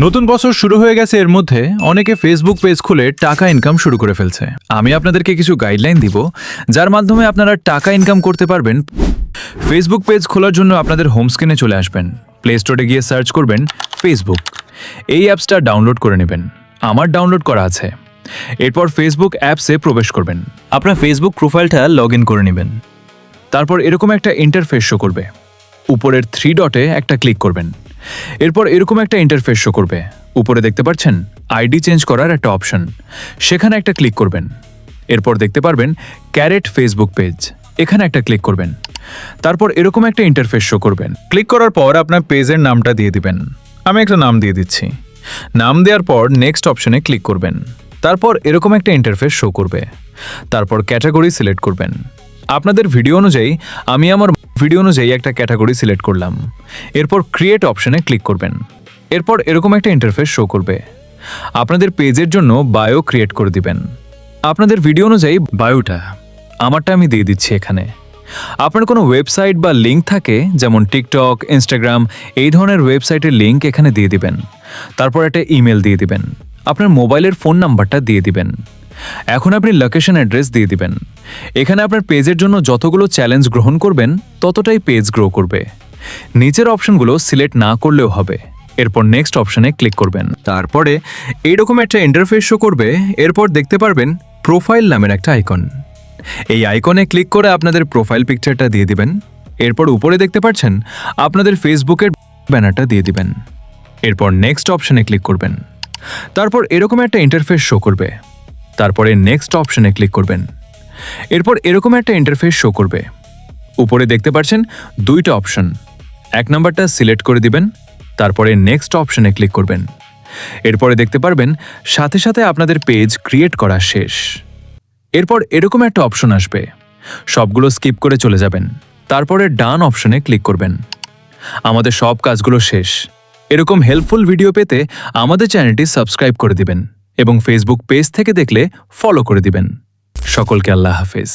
নতুন বছর শুরু হয়ে গেছে, এর মধ্যে অনেকে ফেসবুক পেজ খুলে টাকা ইনকাম শুরু করে ফেলছে। আমি আপনাদেরকে কিছু গাইডলাইন দিব যার মাধ্যমে আপনারা টাকা ইনকাম করতে পারবেন। ফেসবুক পেজ খোলার জন্য আপনাদের হোম স্ক্রিনে চলে আসবেন, প্লে স্টোরে গিয়ে সার্চ করবেন ফেসবুক। এই অ্যাপসটা ডাউনলোড করে নেবেন, আমার ডাউনলোড করা আছে। এরপর ফেসবুক অ্যাপসে প্রবেশ করবেন, আপনার ফেসবুক প্রোফাইলটা লগ ইন করে নেবেন। তারপর এরকম একটা ইন্টারফেস শো করবে, উপরের 3 ডটে একটা ক্লিক করবেন। এরপর এরকম একটা ইন্টারফেস শো করবে, উপরে দেখতে পাচ্ছেন আইডি চেঞ্জ করার একটা অপশন, সেখানে একটা ক্লিক করবেন। এরপর দেখতে পারবেন ক্যারেট ফেসবুক পেজ, এখানে একটা ক্লিক করবেন। তারপর এরকম একটা ইন্টারফেস শো করবেন, ক্লিক করার পর আপনার পেজের নামটা দিয়ে দিবেন। আমি একটা নাম দিয়ে দিচ্ছি। নাম দেওয়ার পর নেক্সট অপশনে ক্লিক করবেন। তারপর এরকম একটা ইন্টারফেস শো করবে, তারপর ক্যাটাগরি সিলেক্ট করবেন। আপনাদের ভিডিও অনুযায়ী আমি আমার ভিডিও অনুযায়ী একটা ক্যাটাগরি সিলেক্ট করলাম। এরপর ক্রিয়েট অপশনে ক্লিক করবেন। এরপর এরকম একটা ইন্টারফেস শো করবে, আপনাদের পেজের জন্য বায়ো ক্রিয়েট করে দিবেন। আপনাদের ভিডিও অনুযায়ী বায়োটা আমারটা আমি দিয়ে দিচ্ছি এখানে। আপনার কোনো ওয়েবসাইট বা লিঙ্ক থাকে, যেমন টিকটক, ইনস্টাগ্রাম, এই ধরনের ওয়েবসাইটের লিঙ্ক এখানে দিয়ে দিবেন। তারপর একটা ইমেল দিয়ে দিবেন, আপনার মোবাইলের ফোন নাম্বারটা দিয়ে দিবেন। এখন আপনি লোকেশন অ্যাড্রেস দিয়ে দিবেন। এখানে আপনার পেজের জন্য যতগুলো চ্যালেঞ্জ গ্রহণ করবেন ততটাই পেজ গ্রো করবে। নিচের অপশনগুলো সিলেক্ট না করলেও হবে। এরপর নেক্সট অপশনে ক্লিক করবেন। তারপরে এইরকম একটা ইন্টারফেস শো করবে। এরপর দেখতে পারবেন প্রোফাইল নামের একটা আইকন, এই আইকনে ক্লিক করে আপনাদের প্রোফাইল পিকচারটা দিয়ে দিবেন। এরপর উপরে দেখতে পাচ্ছেন আপনাদের ফেসবুকের ব্যানারটা দিয়ে দিবেন। এরপর নেক্সট অপশনে ক্লিক করবেন। তারপর এরকম একটা ইন্টারফেস শো করবে, তারপরে নেক্সট অপশনে ক্লিক করবেন। এরপর এরকম একটা ইন্টারফেস শো করবে, উপরে দেখতে পাচ্ছেন 2টা অপশন। 1 নাম্বারটা সিলেক্ট করে দিবেন, তারপরে নেক্সট অপশনে ক্লিক করবেন। এরপরে দেখতে পারবেন সাথে সাথে আপনাদের পেজ ক্রিয়েট করা শেষ। এরপর এরকম একটা অপশন আসবে, সবগুলো স্কিপ করে চলে যাবেন। তারপরে ডান অপশনে ক্লিক করবেন। আমাদের সব কাজগুলো শেষ। এরকম হেল্পফুল ভিডিও পেতে আমাদের চ্যানেলটি সাবস্ক্রাইব করে দিবেন এবং ফেসবুক পেজ থেকে দেখলে ফলো করে দিবেন। সকলকে আল্লাহ হাফেজ।